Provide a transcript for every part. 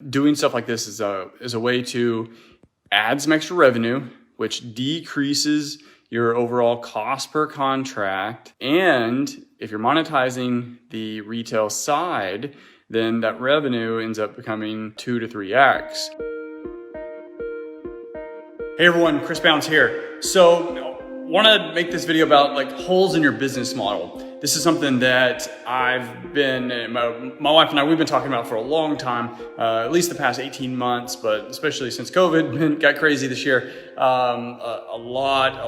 doing stuff like this is a way to add some extra revenue, which decreases your overall cost per contract. And if you're monetizing the retail side, then that revenue ends up becoming 2 to 3x. Hey everyone, Chris Bounds here. So want to make this video about like holes in your business model. This is something that I've been, my wife and I, we've been talking about for a long time, at least the past 18 months, but especially since COVID got crazy this year, a lot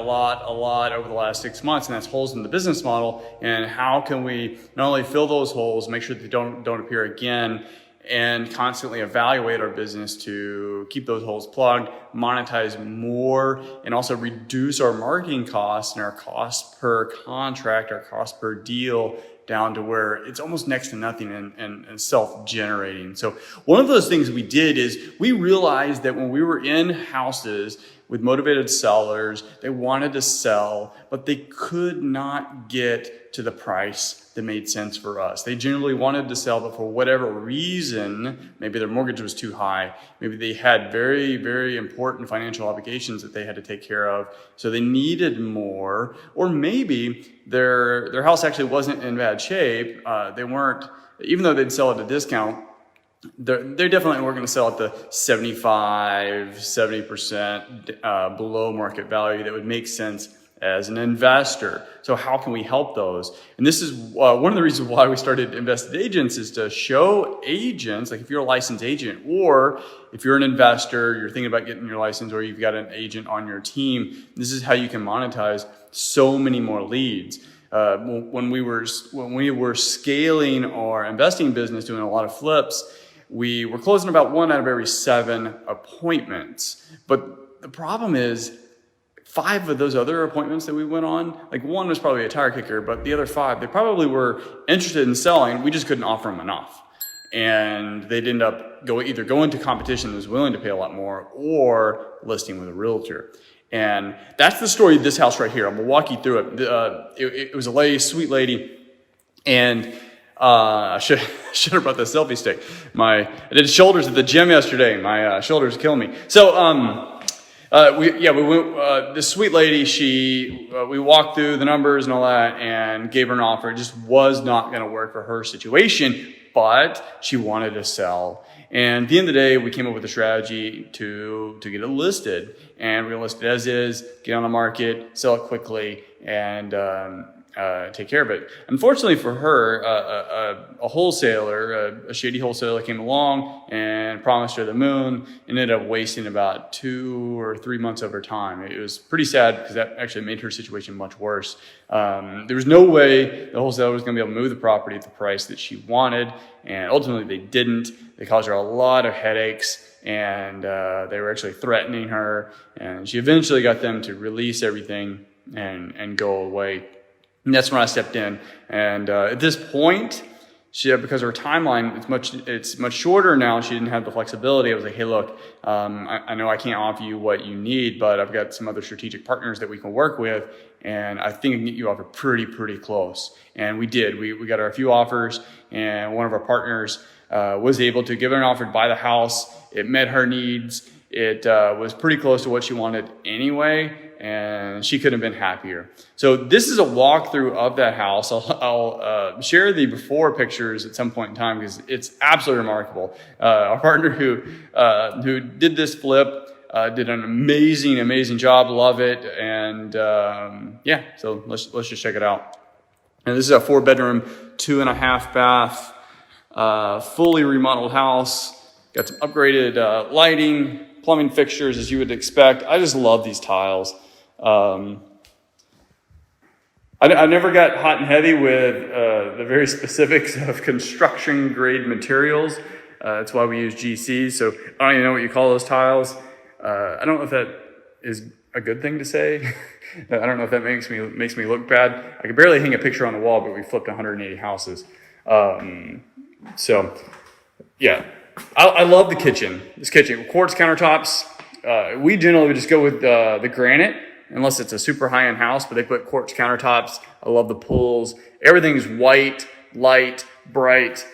over the last 6 months, and that's holes in the business model. And how can we not only fill those holes, make sure that they don't appear again, and constantly evaluate our business to keep those holes plugged, monetize more, and also reduce our marketing costs and our cost per contract, our cost per deal down to where it's almost next to nothing and self-generating. So one of those things we did is we realized that when we were in houses with motivated sellers, they wanted to sell, but they could not get to the price that made sense for us. They generally wanted to sell, but for whatever reason, maybe their mortgage was too high, maybe they had very, very important financial obligations that they had to take care of, so they needed more, or maybe their house actually wasn't in bad shape. They weren't, even though they'd sell at a discount, they definitely weren't going to sell at the 70% below market value that would make sense as an investor. So how can we help those? And this is one of the reasons why we started Invested Agents, is to show agents, like if you're a licensed agent, or if you're an investor, you're thinking about getting your license, or you've got an agent on your team, this is how you can monetize so many more leads. When we were scaling our investing business, doing a lot of flips, we were closing about 1 out of every 7 appointments. But the problem is, 5 of those other appointments that we went on, like 1 was probably a tire kicker, but the other 5, they probably were interested in selling. We just couldn't offer them enough. And they'd end up either going to competition that was willing to pay a lot more, or listing with a realtor. And that's the story of this house right here. I'm gonna walk you through it. It was a sweet lady, and I should have brought the selfie stick. I did shoulders at the gym yesterday. My shoulders kill me. So we went. This sweet lady, we walked through the numbers and all that, and gave her an offer. It just was not going to work for her situation, but she wanted to sell. And at the end of the day, we came up with a strategy to get it listed, and we're gonna list it as is, get on the market, sell it quickly, and take care of it. Unfortunately for her, a wholesaler, a shady wholesaler, came along and promised her the moon, and ended up wasting about 2 or 3 months of her time. It was pretty sad, because that actually made her situation much worse. There was no way the wholesaler was going to be able to move the property at the price that she wanted, and ultimately they didn't. They caused her a lot of headaches, and they were actually threatening her, and she eventually got them to release everything and go away. And that's when I stepped in. And at this point, because her timeline it's much shorter now, she didn't have the flexibility. I was like, hey, look, I know I can't offer you what you need, but I've got some other strategic partners that we can work with, and I think I can get you offered pretty close. And we did. We got her a few offers, and one of our partners was able to give her an offer to buy the house. It met her needs. It was pretty close to what she wanted anyway, and she couldn't have been happier. So this is a walkthrough of that house. I'll share the before pictures at some point in time, because it's absolutely remarkable. Our partner who did this flip did an amazing job. Love it. And so let's just check it out. And this is a 4-bedroom, 2.5 bath, fully remodeled house. Got some upgraded lighting, plumbing fixtures, as you would expect. I just love these tiles. I never got hot and heavy with the very specifics of construction grade materials. That's why we use GCs. So I don't even know what you call those tiles. I don't know if that is a good thing to say. I don't know if that makes me look bad. I could barely hang a picture on the wall, but we flipped 180 houses. So yeah, I love the kitchen. This kitchen, quartz countertops. We generally just go with the granite, unless it's a super high-end house, but they put quartz countertops. I love the pools. Everything's white, light, bright.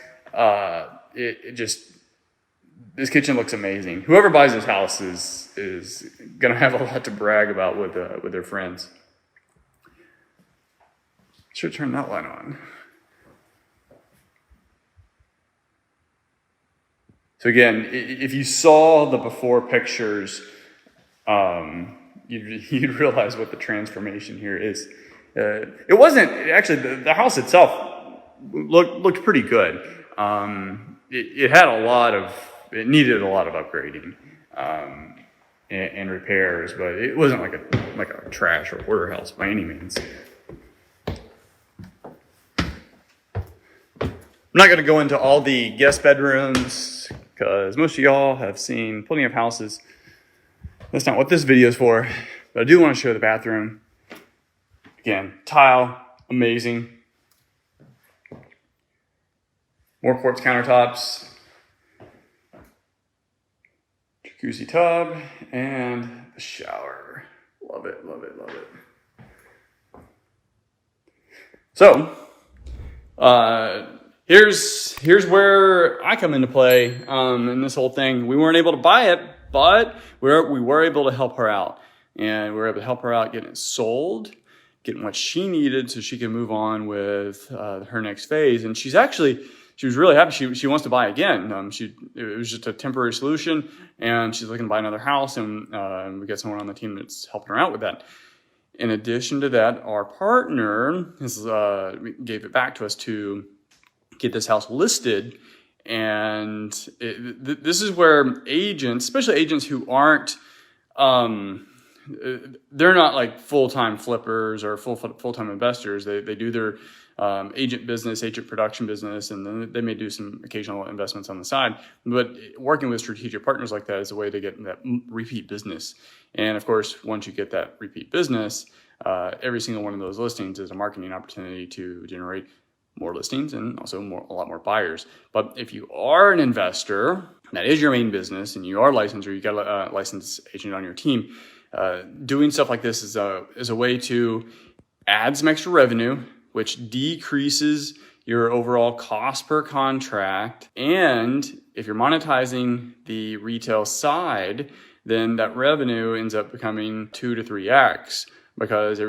this kitchen looks amazing. Whoever buys this house is gonna have a lot to brag about with their friends. Should turn that light on. So again, if you saw the before pictures, you'd realize what the transformation here is. It wasn't actually the house itself looked pretty good. It had it needed a lot of upgrading and repairs, but it wasn't like a trash or hoarder house by any means. I'm not going to go into all the guest bedrooms because most of y'all have seen plenty of houses. That's not what this video is for, but I do want to show the bathroom. Again, tile, amazing. More quartz countertops, jacuzzi tub, and the shower. Love it, love it, love it. So, here's where I come into play in this whole thing. We weren't able to buy it, but we were able to help her out. And we were able to help her out getting it sold, getting what she needed so she can move on with her next phase. And she was really happy. She wants to buy again. It was just a temporary solution, and she's looking to buy another house, and we got someone on the team that's helping her out with that. In addition to that, our partner gave it back to us to get this house listed. And this is where agents, especially agents who aren't, they're not like full-time flippers or full-time investors. They do their agent business, agent production business, and then they may do some occasional investments on the side. But working with strategic partners like that is a way to get that repeat business. And of course, once you get that repeat business, every single one of those listings is a marketing opportunity to generate more listings and also a lot more buyers. But if you are an investor, that is your main business, and you are licensed or you got a licensed agent on your team, doing stuff like this is a way to add some extra revenue, which decreases your overall cost per contract. And if you're monetizing the retail side, then that revenue ends up becoming 2 to 3x, because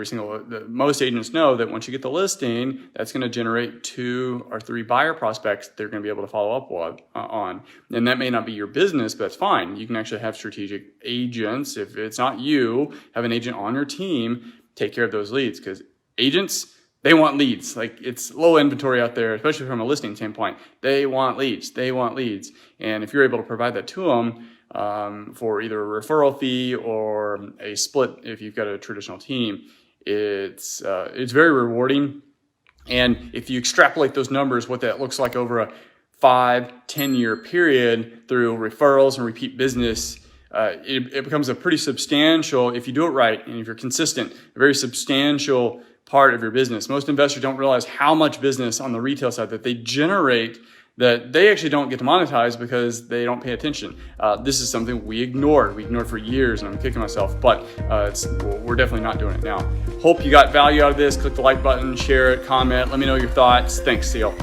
most agents know that once you get the listing, that's going to generate 2 or 3 buyer prospects they're going to be able to follow up on. And that may not be your business, but that's fine. You can actually have strategic agents. If it's not you, have an agent on your team take care of those leads, because agents, they want leads. Like, it's low inventory out there, especially from a listing standpoint. They want leads. And if you're able to provide that to them for either a referral fee or a split, if you've got a traditional team, it's very rewarding. And if you extrapolate those numbers, what that looks like over a 5-10 year period through referrals and repeat business, it becomes a pretty substantial, if you do it right and if you're consistent, a very substantial part of your business. Most investors don't realize how much business on the retail side that they generate that they actually don't get to monetize because they don't pay attention. This is something we ignored. We ignored for years, and I'm kicking myself, but we're definitely not doing it now. Hope you got value out of this. Click the like button, share it, comment, let me know your thoughts. Thanks, see y'all.